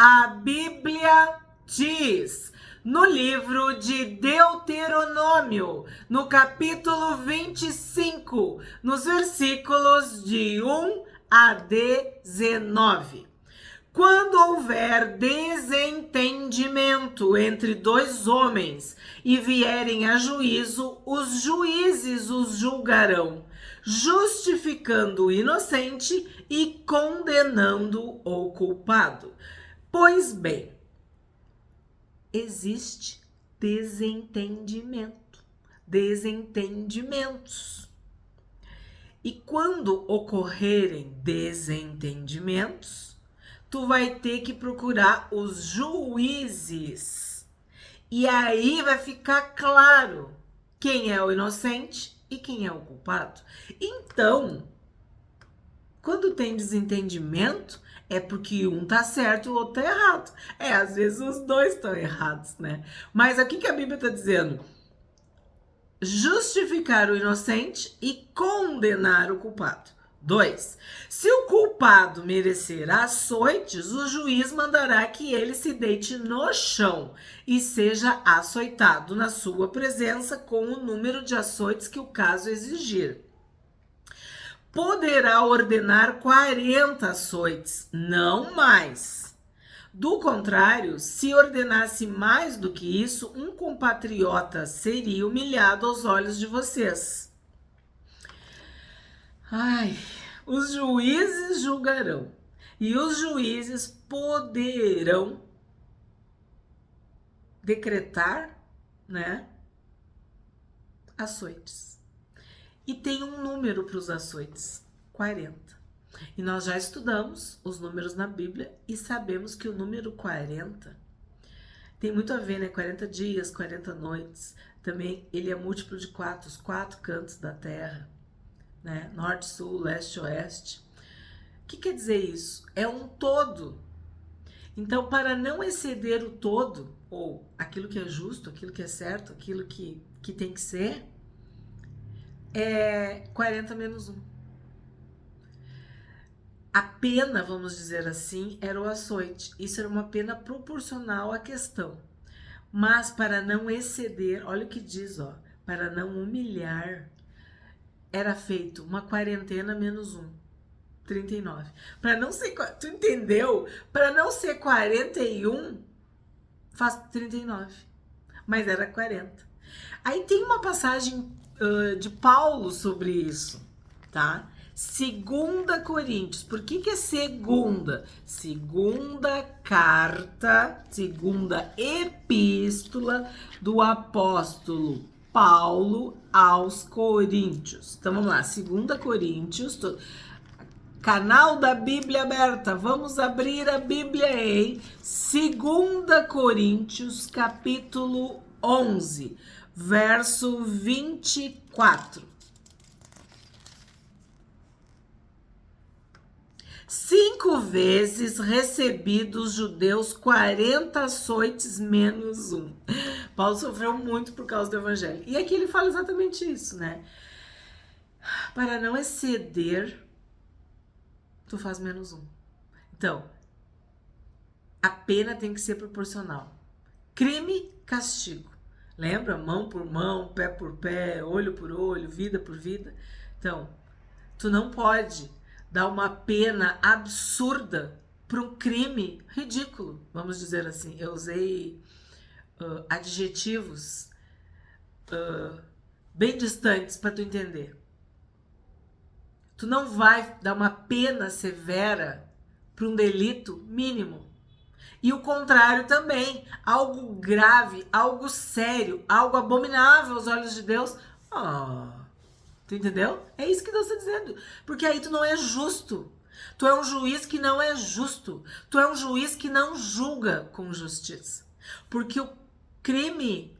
A Bíblia diz no livro de Deuteronômio, no capítulo 25, nos versículos de 1 a 19. Quando houver desentendimento entre dois homens e vierem a juízo, os juízes os julgarão, justificando o inocente e condenando o culpado. Pois bem, existe desentendimentos. E quando ocorrerem desentendimentos, tu vai ter que procurar os juízes. E aí vai ficar claro quem é o inocente e quem é o culpado. Então, quando tem desentendimento, é porque um tá certo e o outro tá errado. Às vezes os dois estão errados, né? Mas aqui que a Bíblia tá dizendo: justificar o inocente e condenar o culpado. 2. Se o culpado merecer açoites, o juiz mandará que ele se deite no chão e seja açoitado na sua presença com o número de açoites que o caso exigir. Poderá ordenar 40 açoites, não mais. Do contrário, se ordenasse mais do que isso, um compatriota seria humilhado aos olhos de vocês. Os juízes julgarão e os juízes poderão decretar, açoites. E tem um número para os açoites, 40. E nós já estudamos os números na Bíblia e sabemos que o número 40 tem muito a ver, né? 40 dias, 40 noites. Também ele é múltiplo de 4, os 4 cantos da terra, né? Norte, sul, leste, oeste. O que quer dizer isso? É um todo. Então, para não exceder o todo, ou aquilo que é justo, aquilo que é certo, aquilo que tem que ser, é 40 menos 1. A pena, vamos dizer assim, era o açoite. Isso era uma pena proporcional à questão. Mas para não exceder, olha o que diz, para não humilhar, era feito uma quarentena menos 1, 39. Para não ser, tu entendeu? Para não ser 41, faz 39. Mas era 40. Aí tem uma passagem de Paulo sobre isso, tá? 2 Coríntios. Por que é segunda? Segunda carta, segunda epístola do apóstolo Paulo aos Coríntios. Então vamos lá, 2 Coríntios, canal da Bíblia aberta. Vamos abrir a Bíblia em 2 Coríntios, capítulo 11, verso 24. 5 vezes recebi dos judeus 40 açoites menos 1. Paulo sofreu muito por causa do evangelho. E aqui ele fala exatamente isso, né? Para não exceder, tu faz menos 1. Então, a pena tem que ser proporcional. Crime, castigo. Lembra? Mão por mão, pé por pé, olho por olho, vida por vida. Então, tu não pode dar uma pena absurda para um crime ridículo, vamos dizer assim. Eu usei adjetivos bem distantes para tu entender. Tu não vai dar uma pena severa para um delito mínimo. E o contrário também, algo grave, algo sério, algo abominável aos olhos de Deus. Tu entendeu? É isso que Deus está dizendo. Porque aí tu não é justo. Tu é um juiz que não é justo. Tu é um juiz que não julga com justiça. Porque o crime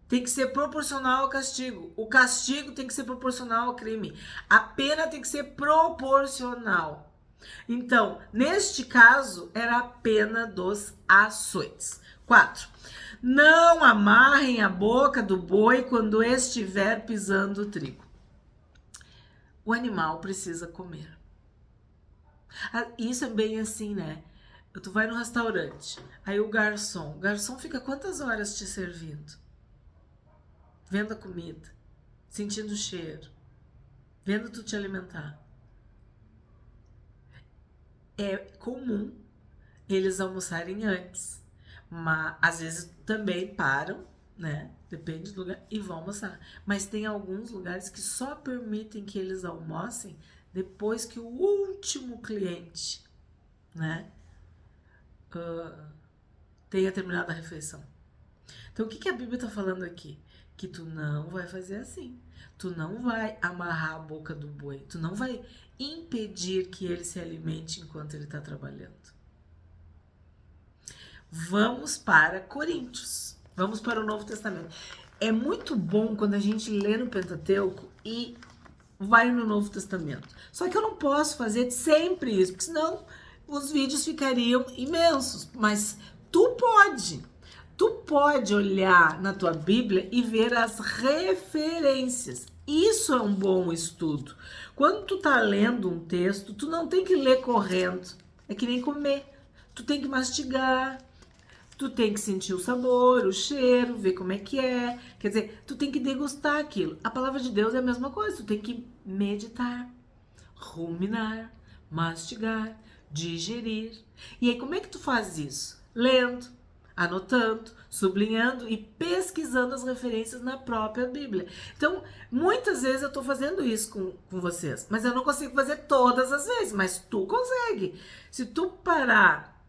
tem que ser proporcional ao castigo. O castigo tem que ser proporcional ao crime. A pena tem que ser proporcional. Então, neste caso, era a pena dos açoites. 4. Não amarrem a boca do boi quando estiver pisando o trigo. O animal precisa comer. Isso é bem assim, né? Tu vai no restaurante, aí o garçom fica quantas horas te servindo? Vendo a comida, sentindo o cheiro, vendo tu te alimentar. É comum eles almoçarem antes, mas às vezes também param, né? Depende do lugar, e vão almoçar. Mas tem alguns lugares que só permitem que eles almocem depois que o último cliente, né, tenha terminado a refeição. Então, o que a Bíblia está falando aqui? Que tu não vai fazer assim. Tu não vai amarrar a boca do boi. Tu não vai impedir que ele se alimente enquanto ele está trabalhando. Vamos para Coríntios. Vamos para o Novo Testamento. É muito bom quando a gente lê no Pentateuco e vai no Novo Testamento. Só que eu não posso fazer sempre isso, porque senão os vídeos ficariam imensos. Mas tu pode. Tu pode olhar na tua Bíblia e ver as referências. Isso é um bom estudo. Quando tu tá lendo um texto, tu não tem que ler correndo. É que nem comer. Tu tem que mastigar. Tu tem que sentir o sabor, o cheiro, ver como é que é. Quer dizer, tu tem que degustar aquilo. A palavra de Deus é a mesma coisa. Tu tem que meditar, ruminar, mastigar, digerir. E aí, como é que tu faz isso? Lendo, anotando, sublinhando e pesquisando as referências na própria Bíblia. Então, muitas vezes eu estou fazendo isso com vocês, mas eu não consigo fazer todas as vezes, mas tu consegue. Se tu parar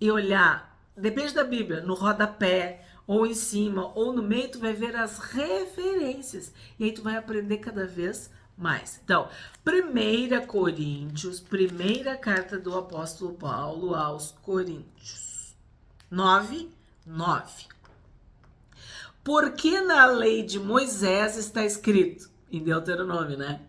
e olhar, depende da Bíblia, no rodapé, ou em cima, ou no meio, tu vai ver as referências. E aí tu vai aprender cada vez mais. Então, 1 Coríntios, primeira carta do apóstolo Paulo aos Coríntios. 9. Porque na lei de Moisés está escrito, em Deuteronômio, né?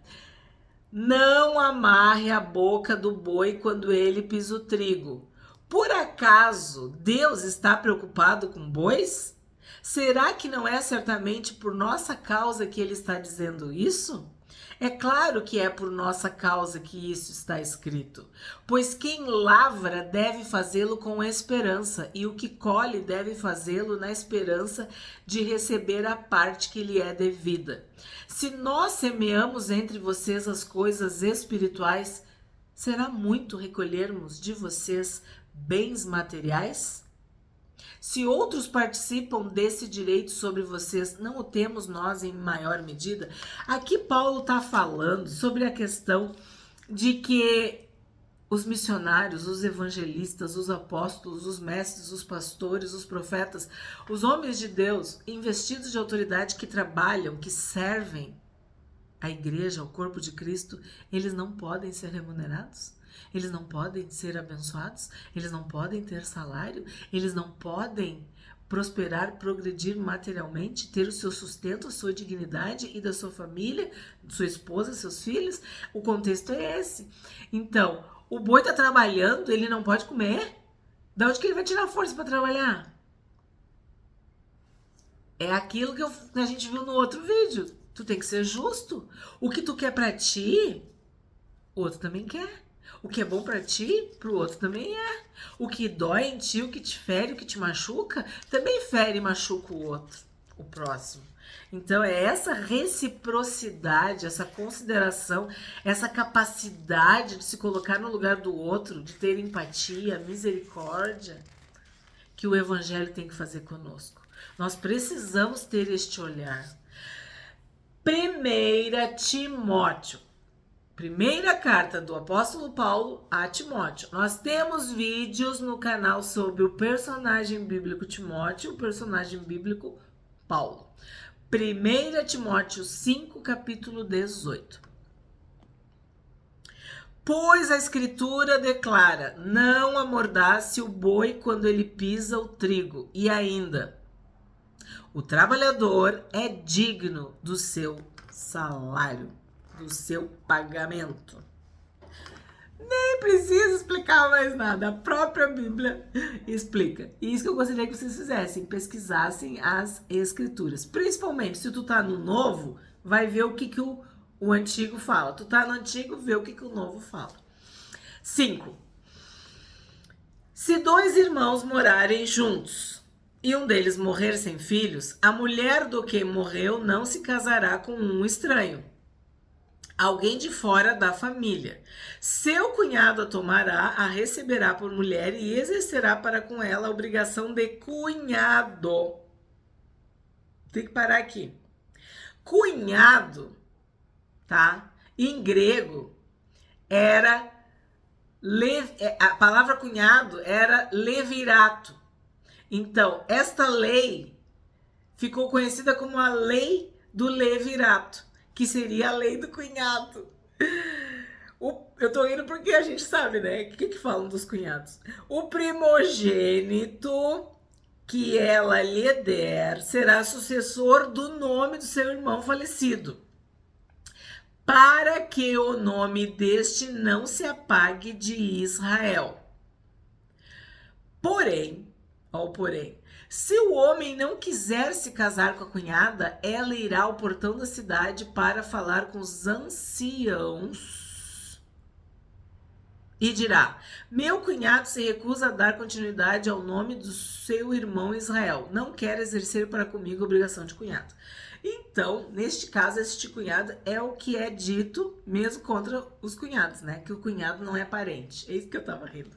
Não amarre a boca do boi quando ele pisa o trigo. Por acaso Deus está preocupado com bois? Será que não é certamente por nossa causa que ele está dizendo isso? É claro que é por nossa causa que isso está escrito, pois quem lavra deve fazê-lo com esperança, e o que colhe deve fazê-lo na esperança de receber a parte que lhe é devida. Se nós semeamos entre vocês as coisas espirituais, será muito recolhermos de vocês bens materiais? Se outros participam desse direito sobre vocês, não o temos nós em maior medida? Aqui Paulo está falando sobre a questão de que os missionários, os evangelistas, os apóstolos, os mestres, os pastores, os profetas, os homens de Deus, investidos de autoridade que trabalham, que servem a igreja, o corpo de Cristo, eles não podem ser remunerados? Eles não podem ser abençoados? Eles não podem ter salário? Eles não podem prosperar, progredir materialmente, ter o seu sustento, a sua dignidade e da sua família, sua esposa, seus filhos? O contexto é esse. Então, o boi está trabalhando, ele não pode comer? De onde que ele vai tirar força para trabalhar? É aquilo que a gente viu no outro vídeo. Tu tem que ser justo. O que tu quer para ti, o outro também quer. O que é bom pra ti, pro outro também é. O que dói em ti, o que te fere, o que te machuca, também fere e machuca o outro, o próximo. Então é essa reciprocidade, essa consideração, essa capacidade de se colocar no lugar do outro, de ter empatia, misericórdia, que o evangelho tem que fazer conosco. Nós precisamos ter este olhar. 1 Timóteo. Primeira carta do apóstolo Paulo a Timóteo. Nós temos vídeos no canal sobre o personagem bíblico Timóteo, o personagem bíblico Paulo. 1 Timóteo 5, capítulo 18. Pois a escritura declara, não amordace o boi quando ele pisa o trigo. E ainda, o trabalhador é digno do seu salário, do seu pagamento. Nem preciso explicar mais nada. A própria Bíblia explica. E isso que eu gostaria que vocês fizessem, pesquisassem as escrituras. Principalmente se tu tá no novo, vai ver o que o antigo fala. Tu tá no antigo, vê o que o novo fala. 5. Se dois irmãos morarem juntos e um deles morrer sem filhos, a mulher do que morreu não se casará com um estranho, alguém de fora da família. Seu cunhado a tomará, a receberá por mulher e exercerá para com ela a obrigação de cunhado. Tem que parar aqui. Cunhado, tá? Em grego era a palavra cunhado era levirato. Então, esta lei ficou conhecida como a lei do levirato, que seria a lei do cunhado. Eu tô indo porque a gente sabe, né? O que falam dos cunhados? O primogênito que ela lhe der será sucessor do nome do seu irmão falecido, para que o nome deste não se apague de Israel. Porém, se o homem não quiser se casar com a cunhada, ela irá ao portão da cidade para falar com os anciãos e dirá: meu cunhado se recusa a dar continuidade ao nome do seu irmão Israel. Não quer exercer para comigo a obrigação de cunhado. Então, neste caso, este cunhado é o que é dito mesmo contra os cunhados, né? Que o cunhado não é parente. É isso que eu tava rindo.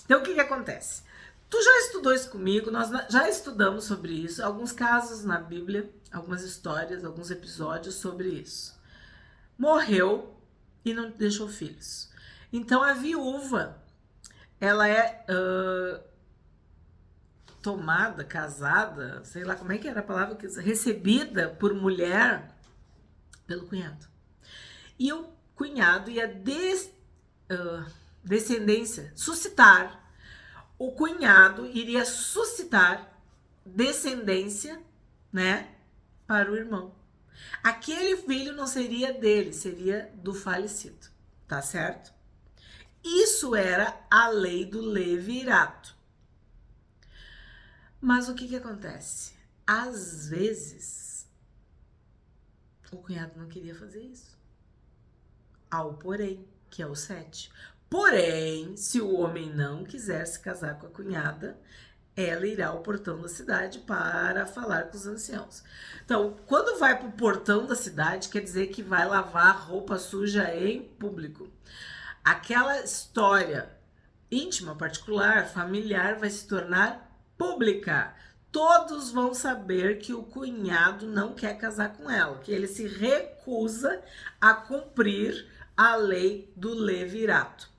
Então, o que acontece? Tu já estudou isso comigo, nós já estudamos sobre isso, alguns casos na Bíblia, algumas histórias, alguns episódios sobre isso. Morreu e não deixou filhos. Então a viúva, ela é tomada, casada, sei lá como é que era a palavra, recebida por mulher pelo cunhado. E o cunhado ia descendência, suscitar. O cunhado iria suscitar descendência, né, para o irmão. Aquele filho não seria dele, seria do falecido, tá certo? Isso era a lei do levirato. Mas o que acontece? Às vezes, o cunhado não queria fazer isso. Há o porém, que é o 7. Porém, se o homem não quiser se casar com a cunhada, ela irá ao portão da cidade para falar com os anciãos. Então, quando vai para o portão da cidade, quer dizer que vai lavar roupa suja em público. Aquela história íntima, particular, familiar, vai se tornar pública. Todos vão saber que o cunhado não quer casar com ela, que ele se recusa a cumprir a lei do levirato,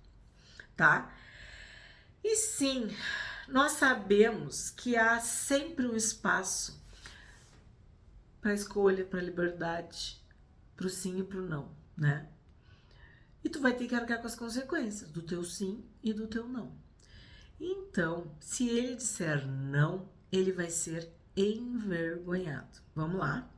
tá? E sim, nós sabemos que há sempre um espaço para escolha, para liberdade, para o sim e para o não, né? E tu vai ter que arcar com as consequências do teu sim e do teu não. Então, se ele disser não, ele vai ser envergonhado. Vamos lá?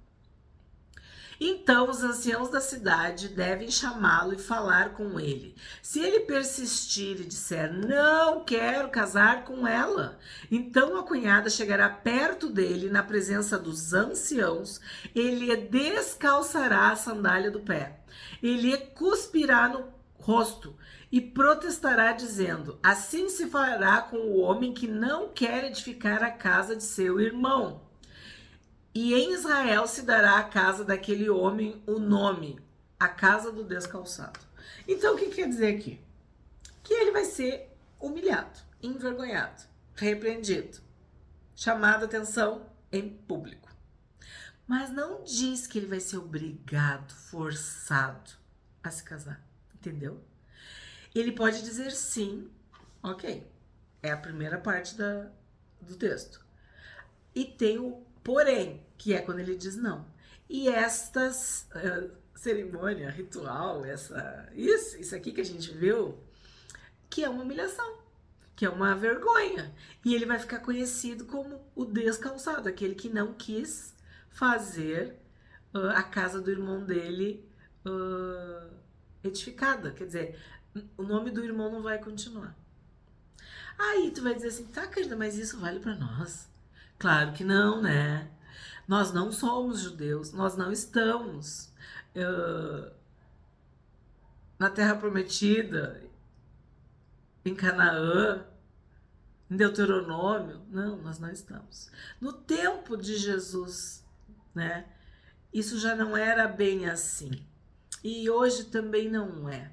Então, os anciãos da cidade devem chamá-lo e falar com ele. Se ele persistir e disser, não quero casar com ela, então a cunhada chegará perto dele na presença dos anciãos, ele descalçará a sandália do pé, ele cuspirá no rosto e protestará dizendo, assim se fará com o homem que não quer edificar a casa de seu irmão. E em Israel se dará à casa daquele homem o nome, a casa do descalçado. Então, o que quer dizer aqui? Que ele vai ser humilhado, envergonhado, repreendido, chamado a atenção em público. Mas não diz que ele vai ser obrigado, forçado a se casar, entendeu? Ele pode dizer sim, ok, é a primeira parte do texto. E tem o porém, que é quando ele diz não. E estas cerimônia, ritual, isso aqui que a gente viu, que é uma humilhação, que é uma vergonha. E ele vai ficar conhecido como o descalçado, aquele que não quis fazer a casa do irmão dele edificada. Quer dizer, o nome do irmão não vai continuar. Aí tu vai dizer assim, tá, querida, mas isso vale pra nós? Claro que não, né? Nós não somos judeus, nós não estamos na Terra Prometida, em Canaã, em Deuteronômio. Não, nós não estamos. No tempo de Jesus, né? Isso já não era bem assim. E hoje também não é.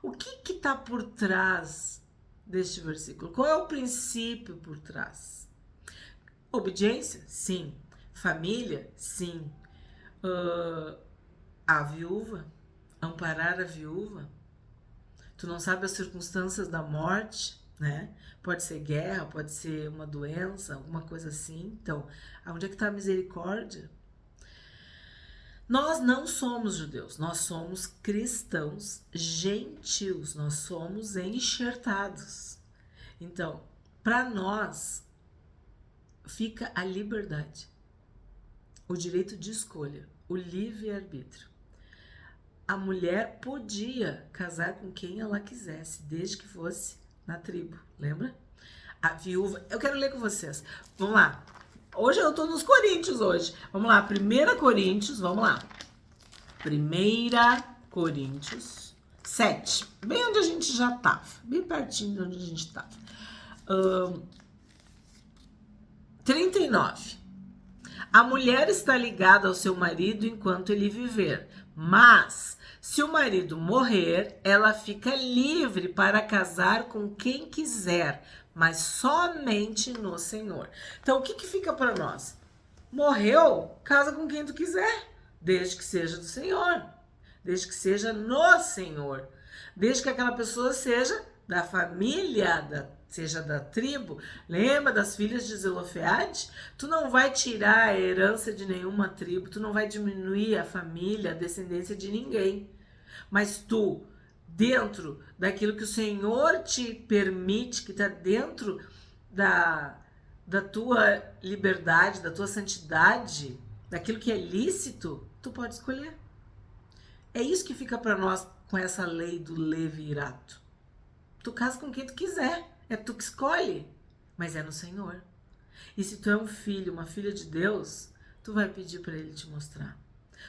O que está por trás deste versículo? Qual é o princípio por trás? Obediência? Sim. Família? Sim. A viúva? Amparar a viúva? Tu não sabe as circunstâncias da morte, né? Pode ser guerra, pode ser uma doença, alguma coisa assim. Então, onde é que está a misericórdia? Nós não somos judeus, nós somos cristãos gentios, nós somos enxertados. Então, para nós, fica a liberdade, o direito de escolha, o livre-arbítrio. A mulher podia casar com quem ela quisesse, desde que fosse na tribo, lembra? A viúva, eu quero ler com vocês, vamos lá. Hoje eu tô nos Coríntios hoje. Vamos lá, 1 Coríntios, vamos lá. 1 Coríntios 7, bem onde a gente já tava, bem pertinho de onde a gente tava. 39. A mulher está ligada ao seu marido enquanto ele viver, mas se o marido morrer, ela fica livre para casar com quem quiser, mas somente no Senhor. Então, o que fica para nós? Morreu, casa com quem tu quiser, desde que seja do Senhor, desde que seja no Senhor, desde que aquela pessoa seja da família, seja da tribo. Lembra das filhas de Zelofeade? Tu não vai tirar a herança de nenhuma tribo, tu não vai diminuir a família, a descendência de ninguém, mas tu, dentro daquilo que o Senhor te permite, que está dentro da tua liberdade, da tua santidade, daquilo que é lícito, tu pode escolher. É isso que fica para nós com essa lei do levirato. Tu casa com quem tu quiser, é tu que escolhe, mas é no Senhor. E se tu é um filho, uma filha de Deus, tu vai pedir para Ele te mostrar.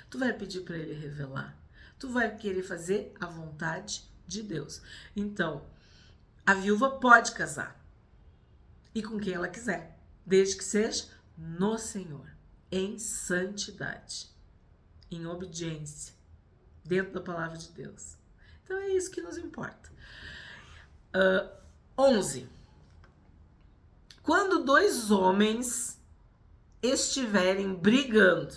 Tu vai pedir para Ele revelar. Tu vai querer fazer a vontade de Deus. Então, a viúva pode casar. E com quem ela quiser. Desde que seja no Senhor. Em santidade. Em obediência. Dentro da palavra de Deus. Então é isso que nos importa. 11. Quando dois homens estiverem brigando,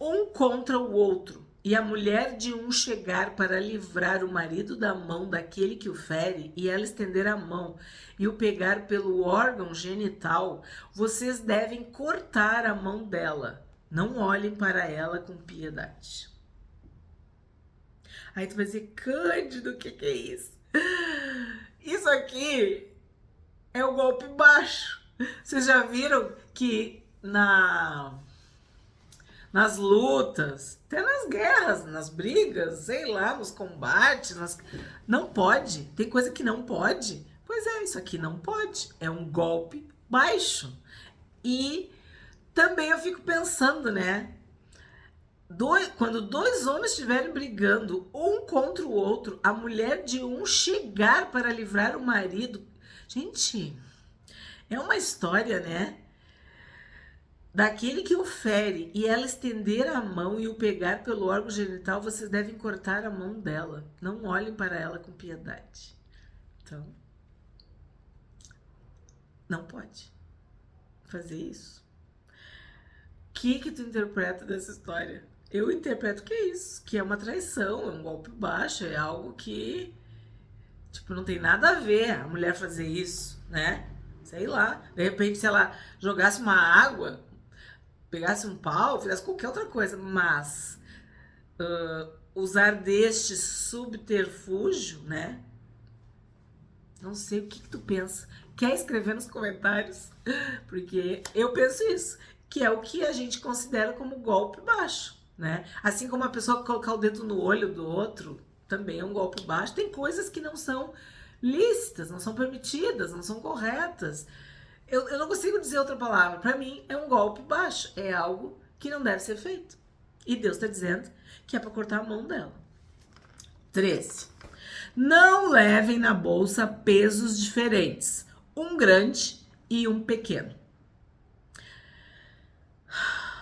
um contra o outro, e a mulher de um chegar para livrar o marido da mão daquele que o fere, e ela estender a mão e o pegar pelo órgão genital, vocês devem cortar a mão dela. Não olhem para ela com piedade. Aí tu vai dizer, Cândido, o que é isso? Isso aqui é o golpe baixo. Vocês já viram que nas lutas, até nas guerras, nas brigas, sei lá, nos combates, não pode. Tem coisa que não pode. Pois é, isso aqui não pode. É um golpe baixo. E também eu fico pensando, né? Quando dois homens estiverem brigando, um contra o outro, a mulher de um chegar para livrar o marido. Gente, é uma história, né? Daquele que o fere e ela estender a mão e o pegar pelo órgão genital, vocês devem cortar a mão dela. Não olhem para ela com piedade. Então, não pode fazer isso. O que tu interpreta dessa história? Eu interpreto que é isso, que é uma traição, é um golpe baixo, é algo que, tipo, não tem nada a ver a mulher fazer isso, né? Sei lá, de repente se ela jogasse uma água, pegasse um pau, fizesse qualquer outra coisa, mas usar deste subterfúgio, né? Não sei o que tu pensa. Quer escrever nos comentários? Porque eu penso isso, que é o que a gente considera como golpe baixo, né? Assim como a pessoa colocar o dedo no olho do outro, também é um golpe baixo. Tem coisas que não são lícitas, não são permitidas, não são corretas. Eu não consigo dizer outra palavra. Para mim, é um golpe baixo. É algo que não deve ser feito. E Deus está dizendo que é para cortar a mão dela. 13. Não levem na bolsa pesos diferentes. um grande e um pequeno.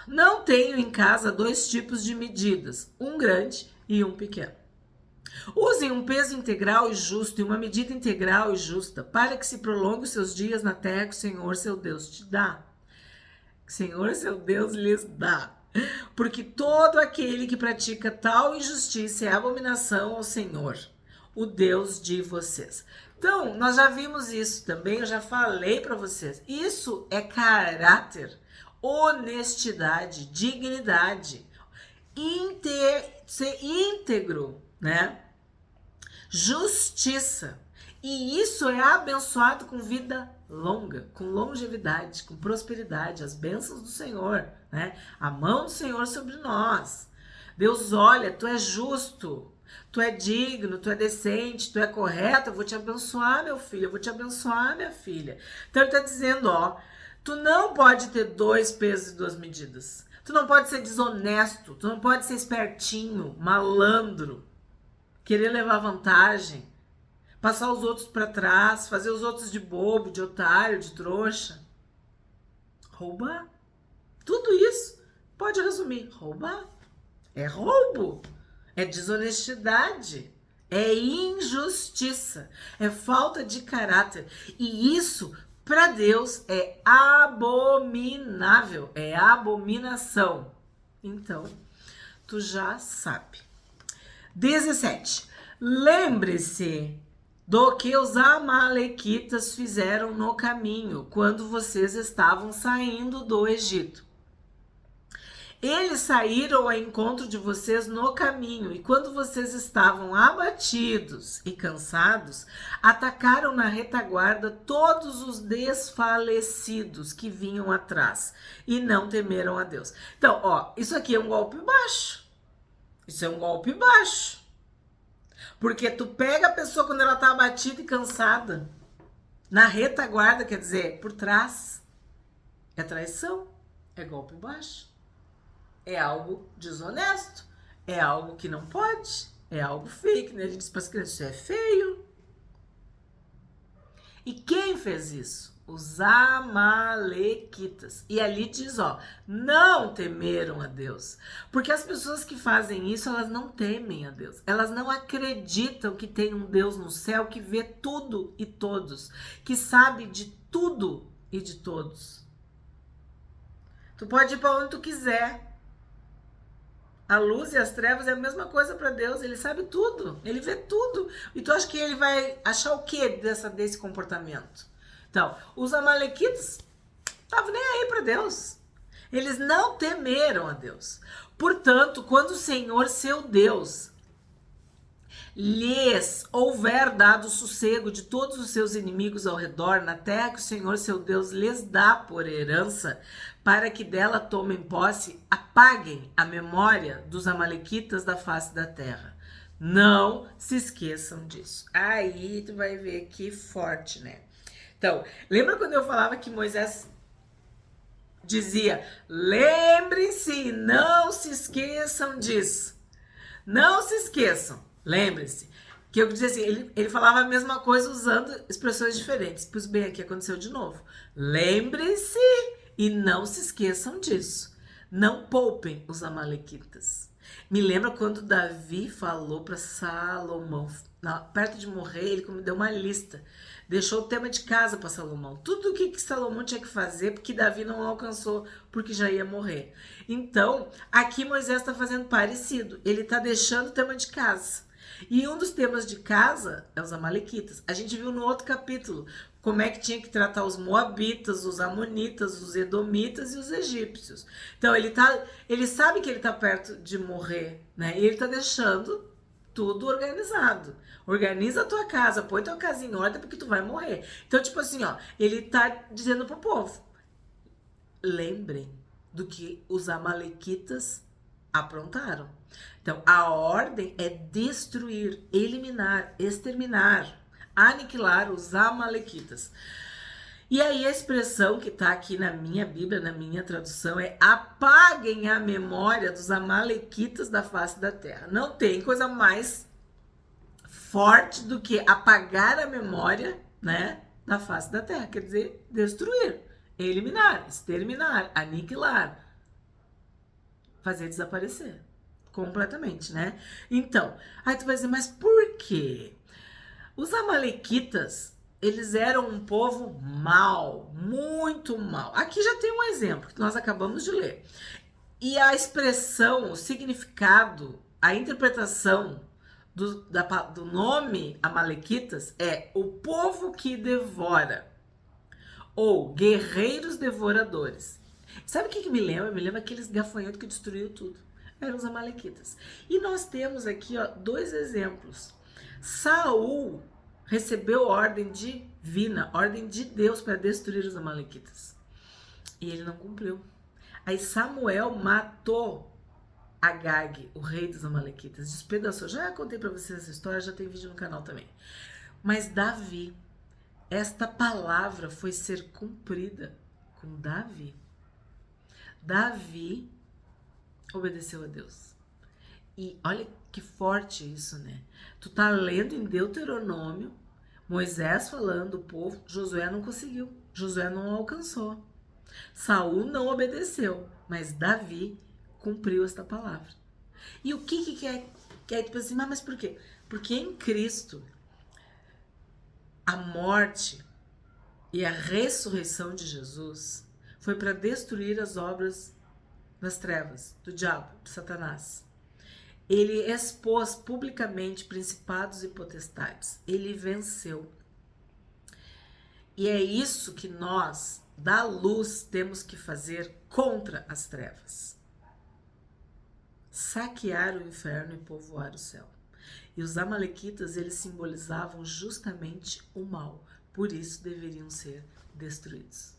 Não tenho em casa 2 tipos de medidas, um grande e um pequeno. Usem um peso integral e justo e uma medida integral e justa, para que se prolongue os seus dias na terra que o Senhor seu Deus te dá. Que o Senhor seu Deus lhes dá. Porque todo aquele que pratica tal injustiça é abominação ao Senhor, o Deus de vocês. Então, nós já vimos isso também, eu já falei para vocês. Isso é caráter, honestidade, dignidade, ser íntegro, né? Justiça. E isso é abençoado com vida longa, com longevidade, com prosperidade, as bênçãos do Senhor, né? A mão do Senhor sobre nós. Deus olha, tu é justo, tu é digno, tu é decente, tu é correto, eu vou te abençoar, meu filho, eu vou te abençoar, minha filha. Então ele está dizendo, ó, tu não pode ter 2 pesos e 2 medidas. Tu não pode ser desonesto, tu não pode ser espertinho, malandro, querer levar vantagem, passar os outros para trás, fazer os outros de bobo, de otário, de trouxa. Roubar. Tudo isso pode resumir. Roubar. É roubo. É desonestidade. É injustiça. É falta de caráter. E isso, para Deus, é abominável. É abominação. Então, tu já sabe. 17. Lembre-se do que os amalequitas fizeram no caminho, quando vocês estavam saindo do Egito. Eles saíram ao encontro de vocês no caminho, e quando vocês estavam abatidos e cansados, atacaram na retaguarda todos os desfalecidos que vinham atrás, e não temeram a Deus. Então, ó, isso aqui é um golpe baixo. Isso é um golpe baixo. Porque tu pega a pessoa quando ela tá abatida e cansada, na retaguarda, quer dizer, por trás. É traição, é golpe baixo, é algo desonesto, é algo que não pode, é algo fake, né? Ele diz para as crianças, isso é feio. E quem fez isso? Os amalequitas. E ali diz, ó, não temeram a Deus. Porque as pessoas que fazem isso, elas não temem a Deus. Elas não acreditam que tem um Deus no céu que vê tudo e todos, que sabe de tudo e de todos. Tu pode ir para onde tu quiser. A luz e as trevas é a mesma coisa para Deus. Ele sabe tudo, ele vê tudo. E tu acha que ele vai achar o que desse comportamento? Então, os amalequitas estavam nem aí para Deus. Eles não temeram a Deus. Portanto, quando o Senhor, seu Deus, lhes houver dado sossego de todos os seus inimigos ao redor, na terra que o Senhor, seu Deus, lhes dá por herança, para que dela tomem posse, apaguem a memória dos amalequitas da face da terra. Não se esqueçam disso. Aí tu vai ver que forte, né? Então, lembra quando eu falava que Moisés dizia, lembrem-se, não se esqueçam disso. Não se esqueçam, lembrem-se. Que eu dizia assim, ele falava a mesma coisa usando expressões diferentes. Pois bem, aqui aconteceu de novo. Lembrem-se e não se esqueçam disso. Não poupem os amalequitas. Me lembra quando Davi falou para Salomão, perto de morrer, ele me deu uma lista. Deixou o tema de casa para Salomão. Tudo o que Salomão tinha que fazer, porque Davi não alcançou, porque já ia morrer. Então, aqui Moisés está fazendo parecido. Ele está deixando o tema de casa. E um dos temas de casa é os amalequitas. A gente viu no outro capítulo como é que tinha que tratar os moabitas, os amonitas, os edomitas e os egípcios. Então, ele sabe que ele está perto de morrer, né? E ele está deixando tudo organizado. Organiza a tua casa, põe tua casa em ordem porque tu vai morrer. Então, tipo assim, ó, ele tá dizendo pro povo, lembrem do que os amalequitas aprontaram. Então, a ordem é destruir, eliminar, exterminar, aniquilar os amalequitas. E aí a expressão que tá aqui na minha Bíblia, na minha tradução, é apaguem a memória dos amalequitas da face da terra. Não tem coisa mais forte do que apagar a memória, né, da face da terra, quer dizer, destruir, eliminar, exterminar, aniquilar, fazer desaparecer completamente, né? Então, aí tu vai dizer, mas por quê? Os amalequitas, eles eram um povo mau, muito mau. Aqui já tem um exemplo que nós acabamos de ler. E a expressão, o significado, a interpretação do nome Amalequitas é o povo que devora, ou guerreiros devoradores. Sabe o que me lembra? Me lembra aqueles gafanhotos que destruíram tudo. Eram os Amalequitas. E nós temos aqui, ó, 2 exemplos. Saul recebeu ordem divina, ordem de Deus para destruir os Amalequitas. E ele não cumpriu. Aí Samuel matou Agag, o rei dos Amalequitas, despedaçou. Já contei para vocês essa história, já tem vídeo no canal também. Mas Davi, esta palavra foi ser cumprida com Davi. Davi obedeceu a Deus. E olha que forte isso, né? Tu tá lendo em Deuteronômio, Moisés falando, o povo, Josué não conseguiu, Josué não alcançou. Saul não obedeceu, mas Davi cumpriu esta palavra. E o que é? Que é tipo assim, mas por quê? Porque em Cristo, a morte e a ressurreição de Jesus foi para destruir as obras das trevas, do diabo, de Satanás. Ele expôs publicamente principados e potestades. Ele venceu. E é isso que nós, da luz, temos que fazer contra as trevas. Saquear o inferno e povoar o céu. E os amalequitas, eles simbolizavam justamente o mal. Por isso deveriam ser destruídos.